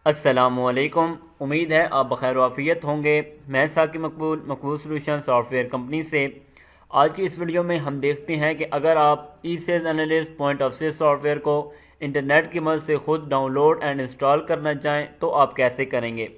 अस्सलामुअलैकुम। उम्मीद है आप बखैर वाफ़ियत होंगे। मैं साकिब मकबूल सॉल्यूशन सॉफ्टवेयर कंपनी से। आज की इस वीडियो में हम देखते हैं कि अगर आप e sales analyst point of sale software को इंटरनेट की मदद से ख़ुद डाउनलोड एंड इंस्टॉल करना चाहें तो आप कैसे करेंगे।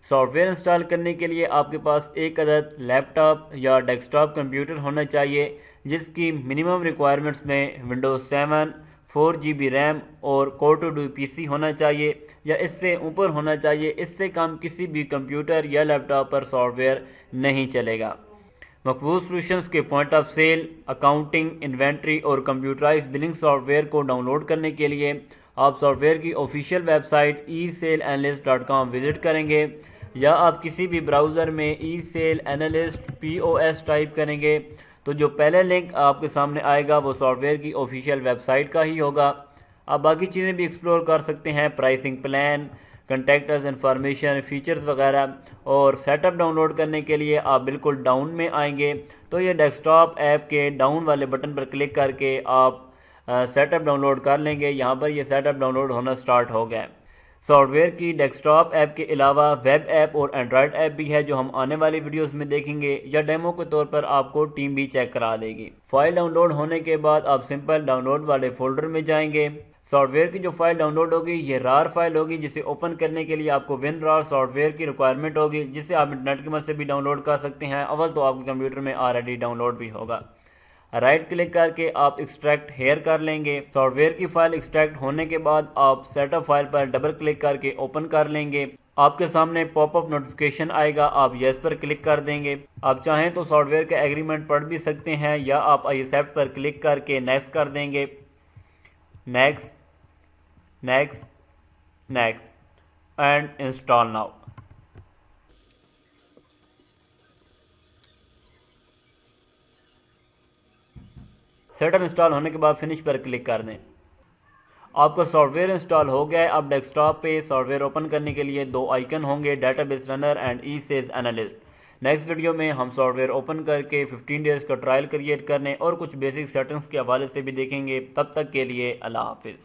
सॉफ्टवेयर इंस्टॉल करने के लिए आपके पास एक अदद लैपटॉप या डेस्कटॉप कंप्यूटर होना चाहिए जिसकी मिनिमम रिक्वायरमेंट्स में विंडोज़ 7, 4 GB रैम और कोर टू डू PC होना चाहिए या इससे ऊपर होना चाहिए। इससे कम किसी भी कंप्यूटर या लैपटॉप पर सॉफ्टवेयर नहीं चलेगा। मकबूल सॉल्यूशंस के point of sale, accounting, inventory और कंप्यूटराइज बिलिंग सॉफ्टवेयर को डाउनलोड करने के लिए आप सॉफ्टवेयर की ऑफिशियल वेबसाइट eSaleAnalyst.com विज़िट करेंगे या आप किसी भी ब्राउज़र में eSaleAnalyst POS टाइप करेंगे तो जो पहले लिंक आपके सामने आएगा वो सॉफ्टवेयर की ऑफिशियल वेबसाइट का ही होगा। आप बाकी चीज़ें भी एक्सप्लोर कर सकते हैं, प्राइसिंग प्लान, कंटेक्टर्स इन्फॉर्मेशन, फीचर्स वगैरह। और सेटअप डाउनलोड करने के लिए आप बिल्कुल डाउन में आएंगे तो ये डेस्कटॉप ऐप के डाउन वाले बटन पर क्लिक करके आप सेटअप डाउनलोड कर लेंगे। यहाँ पर ये सेटअप डाउनलोड होना स्टार्ट हो गया। सॉफ्टवेयर की डेस्कटॉप ऐप के अलावा वेब ऐप और एंड्रॉयड ऐप भी है जो हम आने वाली वीडियोस में देखेंगे या डेमो के तौर पर आपको टीम भी चेक करा देगी। फाइल डाउनलोड होने के बाद आप सिंपल डाउनलोड वाले फोल्डर में जाएंगे। सॉफ्टवेयर की जो फाइल डाउनलोड होगी ये रार फाइल होगी जिसे ओपन करने के लिए आपको WinRAR सॉफ्टवेयर की रिक्वायरमेंट होगी जिसे आप इंटरनेट की मदद से भी डाउनलोड कर सकते हैं। अव्वल तो आपके कंप्यूटर में ऑलरेडी डाउनलोड भी होगा। राइट क्लिक करके आप एक्सट्रैक्ट हेयर कर लेंगे। सॉफ्टवेयर की फाइल एक्सट्रैक्ट होने के बाद आप सेटअप फाइल पर डबल क्लिक करके ओपन कर लेंगे। आपके सामने पॉपअप नोटिफिकेशन आएगा, आप यस पर क्लिक कर देंगे। आप चाहें तो सॉफ्टवेयर का एग्रीमेंट पढ़ भी सकते हैं या आप एक्सेप्ट पर क्लिक करके नेक्स्ट कर देंगे। Next, next, next and install now. Setup install होने के बाद फिनिश पर क्लिक कर दें। आपका सॉफ्टवेयर इंस्टॉल हो गया है। अब डेस्कटॉप पे सॉफ्टवेयर ओपन करने के लिए दो आइकन होंगे, database runner and eSales analyst. Next video में हम सॉफ्टवेयर ओपन करके 15 डेज़ का ट्रायल क्रिएट करने और कुछ बेसिक सेटिंग्स के हवाले से भी देखेंगे। तब तक के लिए अल्लाह हाफिज़।